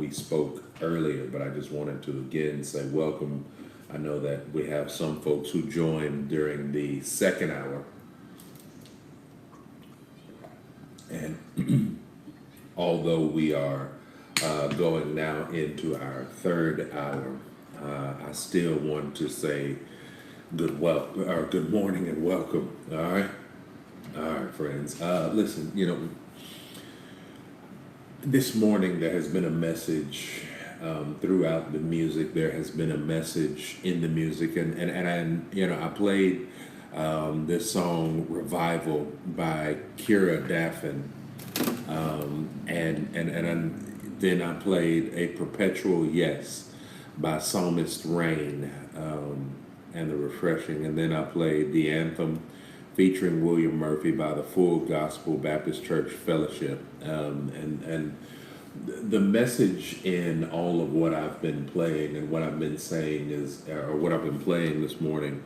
we spoke earlier, but I just wanted to again say welcome. I know that we have some folks who joined during the second hour, and although we are going now into our third hour, I still want to say good morning and welcome. All right, friends. Listen, this morning there has been a message throughout the music. There has been a message in the music, and I played this song "Revival" by Kira Daffin, then I played "A Perpetual Yes" by Psalmist Rain, and the Refreshing, and then I played the anthem featuring William Murphy by the Full Gospel Baptist Church Fellowship, and the message in all of what I've been playing and what I've been saying or what I've been playing this morning,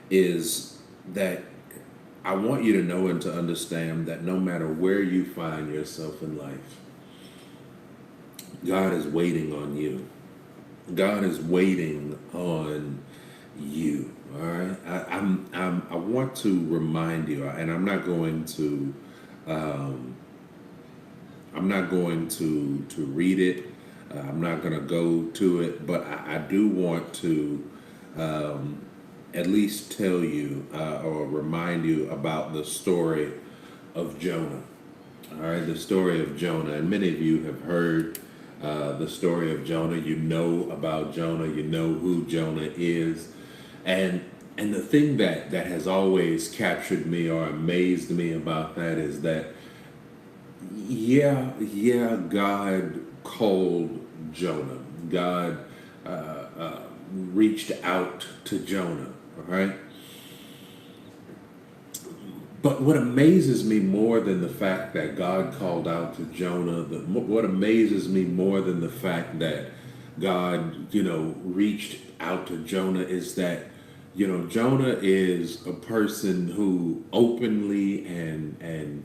is that I want you to know and to understand that no matter where you find yourself in life, God is waiting on you. God is waiting on you. All right. I want to remind you, and I'm not going to read it. I'm not going to go to it, but I do want to at least tell you or remind you about the story of Jonah. All right, the story of Jonah, and many of you have heard the story of Jonah. You know about Jonah. You know who Jonah is, and the thing that has always captured me or amazed me about that is that God called Jonah. God reached out to Jonah. All right. But what amazes me more than the fact that God called out to Jonah, what amazes me more than the fact that God, reached out to Jonah is that, Jonah is a person who openly and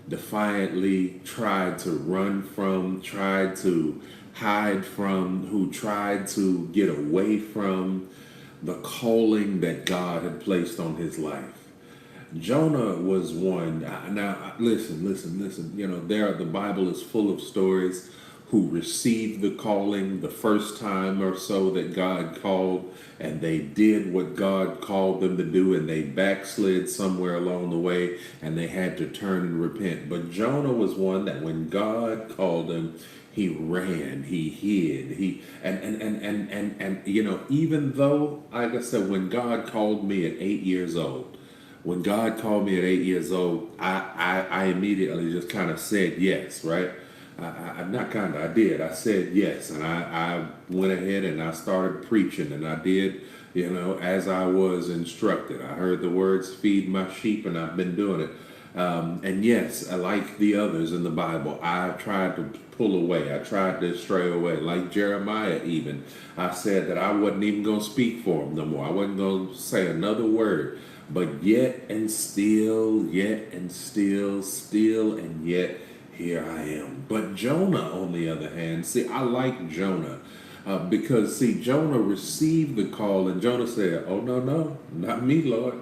defiantly tried to run from, tried to hide from, who tried to get away from the calling that God had placed on his life. Jonah was one. Now, listen. The Bible is full of stories who received the calling the first time or so that God called, and they did what God called them to do, and they backslid somewhere along the way, and they had to turn and repent. But Jonah was one that when God called him, he ran, he hid, even though, like I said, when God called me at 8 years old, I immediately just kind of said yes, right? I did. I said yes, and I went ahead and I started preaching, and I did, as I was instructed. I heard the words, "Feed my sheep," and I've been doing it. And yes, like the others in the Bible, I tried to pull away. I tried to stray away. Like Jeremiah even, I said that I wasn't even going to speak for him no more. I wasn't going to say another word. But yet and still, and yet here I am. But Jonah, on the other hand, I like Jonah because, Jonah received the call, and Jonah said, "Oh, no, not me, Lord.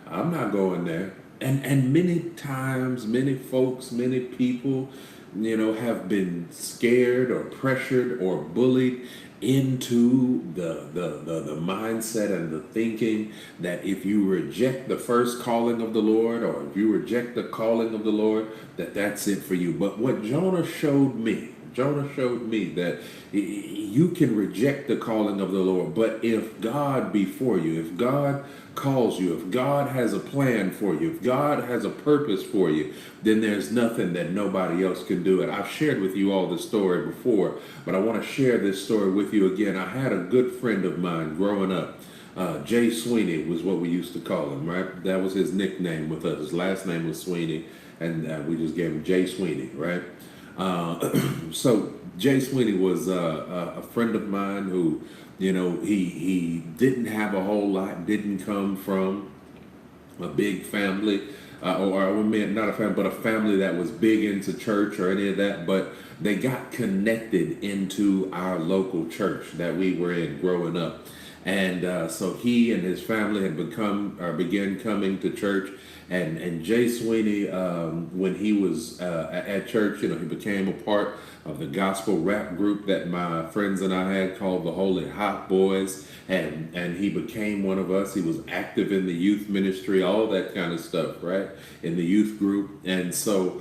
I'm not going there." And many times, many folks, many people, have been scared or pressured or bullied into the mindset and the thinking that if you reject the first calling of the Lord, or if you reject the calling of the Lord, that's it for you. But what Jonah showed me that you can reject the calling of the Lord, but if God be for you, if God calls you, if God has a plan for you, if God has a purpose for you, then there's nothing that nobody else can do. And I've shared with you all this story before, but I want to share this story with you again. I had a good friend of mine growing up. Jay Sweeney was what we used to call him, right? That was his nickname with us. His last name was Sweeney, and we just gave him Jay Sweeney, right? So Jay Sweeney was a friend of mine who, he didn't have a whole lot, didn't come from a big family, or not a family, but a family that was big into church or any of that. But they got connected into our local church that we were in growing up. And so he and his family had began coming to church. And Jay Sweeney, when he was at church, he became a part of the gospel rap group that my friends and I had called the Holy Hot Boys. And he became one of us. He was active in the youth ministry, all that kind of stuff, right? In the youth group. And so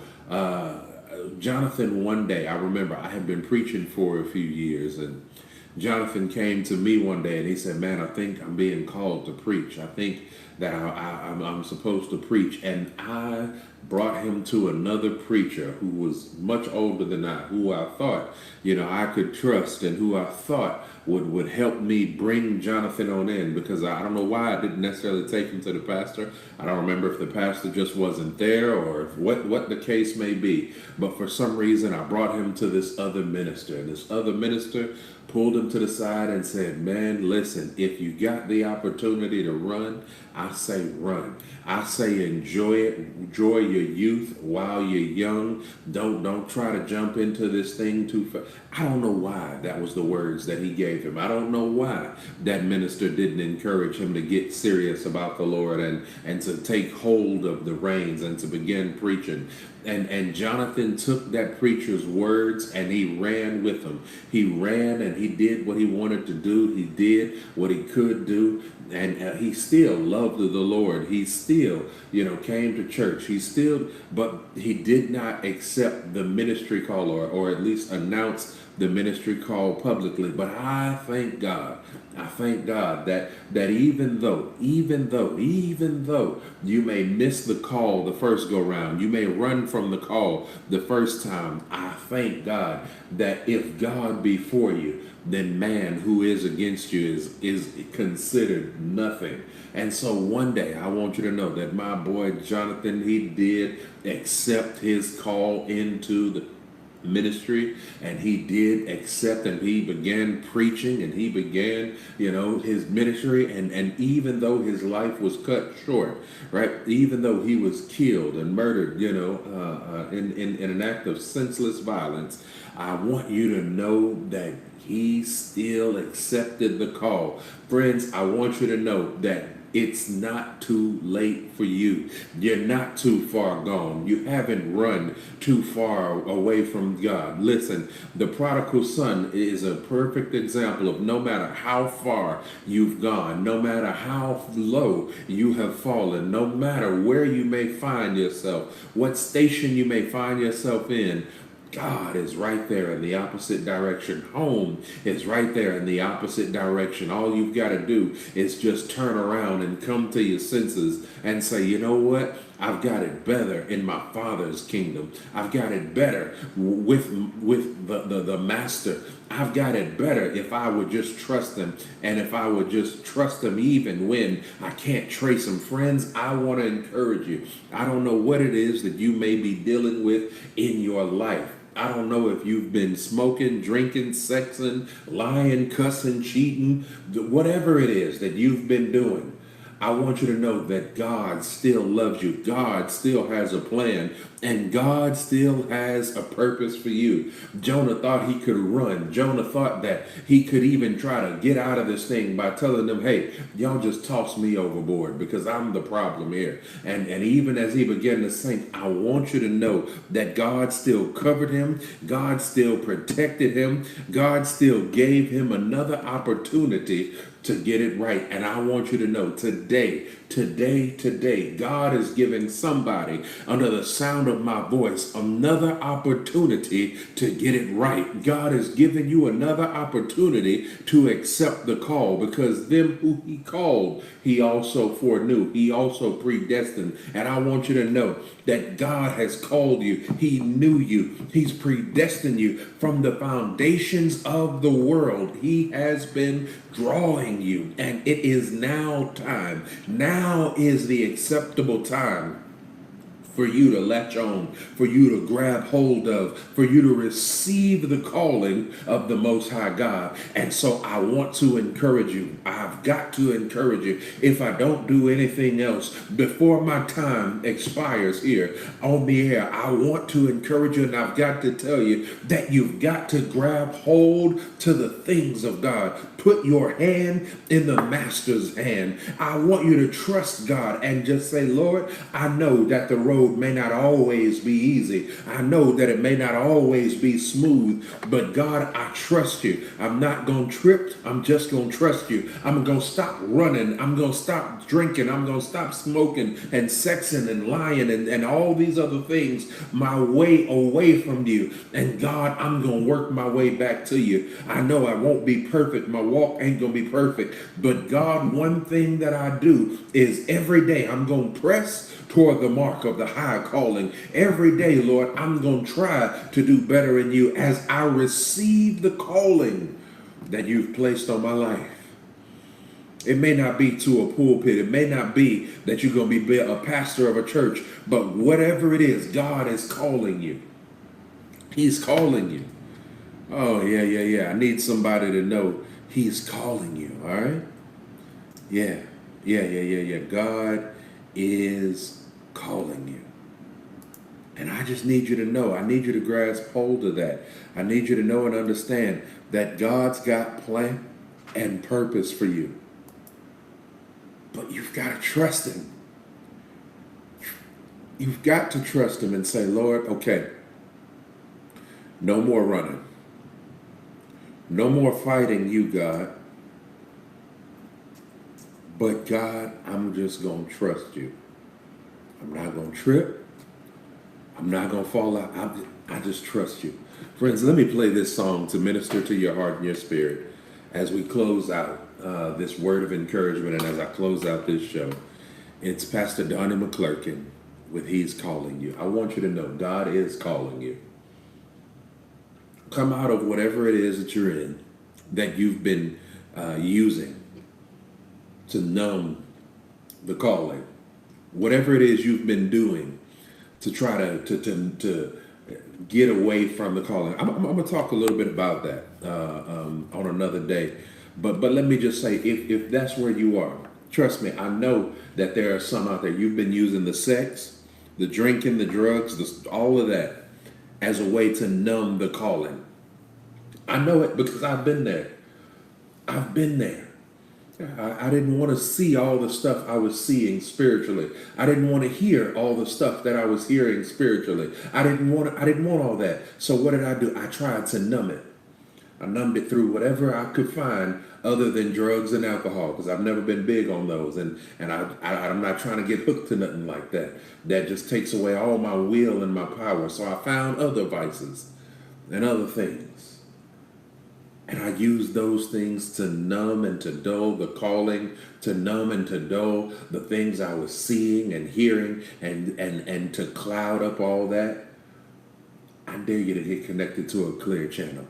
Jonathan, one day, I remember I had been preaching for a few years, and Jonathan came to me one day and he said, "Man, I think I'm being called to preach. I think that I'm supposed to preach." And I brought him to another preacher who was much older than I, who I thought, I could trust, and who I thought would help me bring Jonathan on in, because I don't know why I didn't necessarily take him to the pastor. I don't remember if the pastor just wasn't there or if what the case may be. But for some reason, I brought him to this other minister. And this other minister pulled him to the side and said, "Man, listen, if you got the opportunity to run, I say run. I say enjoy it. Enjoy your youth while you're young. Don't try to jump into this thing too fast." I don't know why that was the words that he gave him. I don't know why that minister didn't encourage him to get serious about the Lord and to take hold of the reins and to begin preaching. And Jonathan took that preacher's words and he ran with them. He ran and he did what he wanted to do. He did what he could do. And he still loved the Lord. He still, came to church. But he did not accept the ministry call or at least announce the ministry call publicly. But I thank God that even though you may miss the call the first go round, you may run from the call the first time, I thank God that if God be for you, then man who is against you is considered nothing. And so one day I want you to know that my boy Jonathan, he did accept his call into the ministry, and he did accept, and he began preaching, and he began his ministry, and even though his life was cut short, right, even though he was killed and murdered in an act of senseless violence, I want you to know that he still accepted the call. Friends, I want you to know that it's not too late for you. You're not too far gone. You haven't run too far away from God. Listen, the prodigal son is a perfect example of no matter how far you've gone, no matter how low you have fallen, no matter where you may find yourself, what station you may find yourself in, God is right there in the opposite direction. Home is right there in the opposite direction. All you've got to do is just turn around and come to your senses and say, "You know what? I've got it better in my Father's kingdom. I've got it better with the Master. I've got it better if I would just trust him, and if I would just trust him even when I can't trace him." Friends, I want to encourage you. I don't know what it is that you may be dealing with in your life. I don't know if you've been smoking, drinking, sexing, lying, cussing, cheating, whatever it is that you've been doing. I want you to know that God still loves you. God still has a plan, and God still has a purpose for you. Jonah thought he could run. Jonah thought that he could even try to get out of this thing by telling them, "Hey, y'all just toss me overboard because I'm the problem here." And even as he began to sink, I want you to know that God still covered him. God still protected him. God still gave him another opportunity to get it right. And I want you to know today, God is giving somebody under the sound of my voice another opportunity to get it right. God is giving you another opportunity to accept the call, because them who he called, he also foreknew. He also predestined. And I want you to know that God has called you. He knew you. He's predestined you from the foundations of the world. He has been drawing you, and it is now time. Now is the acceptable time for you to latch on, for you to grab hold of, for you to receive the calling of the Most High God. And so I want to encourage you. I've got to encourage you. If I don't do anything else before my time expires here on the air, I want to encourage you, and I've got to tell you that you've got to grab hold to the things of God. Put your hand in the Master's hand. I want you to trust God and just say, Lord, I know that the road may not always be easy. I know that it may not always be smooth, but God, I trust you. I'm not going to trip. I'm just going to trust you. I'm going to stop running. I'm going to stop drinking. I'm going to stop smoking and sexing and lying and all these other things, my way away from you. And God, I'm going to work my way back to you. I know I won't be perfect. My walk ain't going to be perfect. But God, one thing that I do is every day I'm going to press toward the mark of the high calling. Every day, Lord, I'm going to try to do better in you as I receive the calling that you've placed on my life. It may not be to a pulpit. It may not be that you're going to be a pastor of a church, but whatever it is, God is calling you. He's calling you. Oh, yeah. I need somebody to know he's calling you, all right? Yeah. God is calling you. And I just need you to know, I need you to grasp hold of that. I need you to know and understand that God's got plan and purpose for you. But you've got to trust him. You've got to trust him and say, Lord, okay, no more running. No more fighting you, God. But God, I'm just going to trust you. I'm not going to trip. I'm not going to fall out. I just trust you. Friends, let me play this song to minister to your heart and your spirit as we close out this word of encouragement and as I close out this show. It's Pastor Donnie McClurkin with He's Calling You. I want you to know God is calling you. Come out of whatever it is that you're in, that you've been using to numb the calling. Whatever it is you've been doing to try to get away from the calling. I'm going to talk a little bit about that on another day. But let me just say, if that's where you are, trust me, I know that there are some out there. You've been using the sex, the drinking, the drugs, all of that as a way to numb the calling. I know it because I've been there. I've been there. I didn't want to see all the stuff I was seeing spiritually. I didn't want to hear all the stuff that I was hearing spiritually. I didn't want all that. So what did I do? I tried to numb it. I numbed it through whatever I could find other than drugs and alcohol, because I've never been big on those. And I'm not trying to get hooked to nothing like that. That just takes away all my will and my power. So I found other vices and other things. And I used those things to numb and to dull the calling, to numb and to dull the things I was seeing and hearing and to cloud up all that. I dare you to get connected to a clear channel.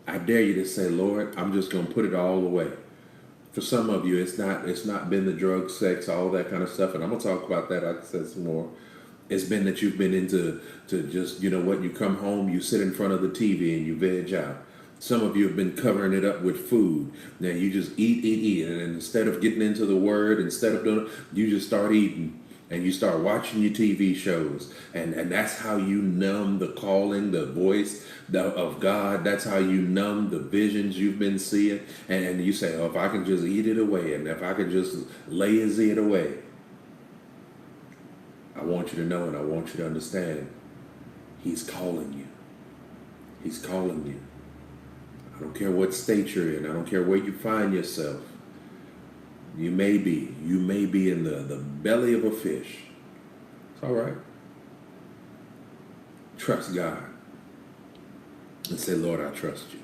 I dare you to say, Lord, I'm just going to put it all away. For some of you, it's not been the drug, sex, all that kind of stuff. And I'm going to talk about that. I said some more. It's been that you've been into just, you know what, you come home, you sit in front of the TV and you veg out. Some of you have been covering it up with food. Now you just eat. And instead of getting into the word, instead of doing it, you just start eating. And you start watching your TV shows. And that's how you numb the calling, the voice of God. That's how you numb the visions you've been seeing. And you say, oh, if I can just eat it away, and if I can just lazy it away. I want you to know and I want you to understand. He's calling you. He's calling you. I don't care what state you're in. I don't care where you find yourself. You may be in the belly of a fish. It's all right. Trust God and say, Lord, I trust you.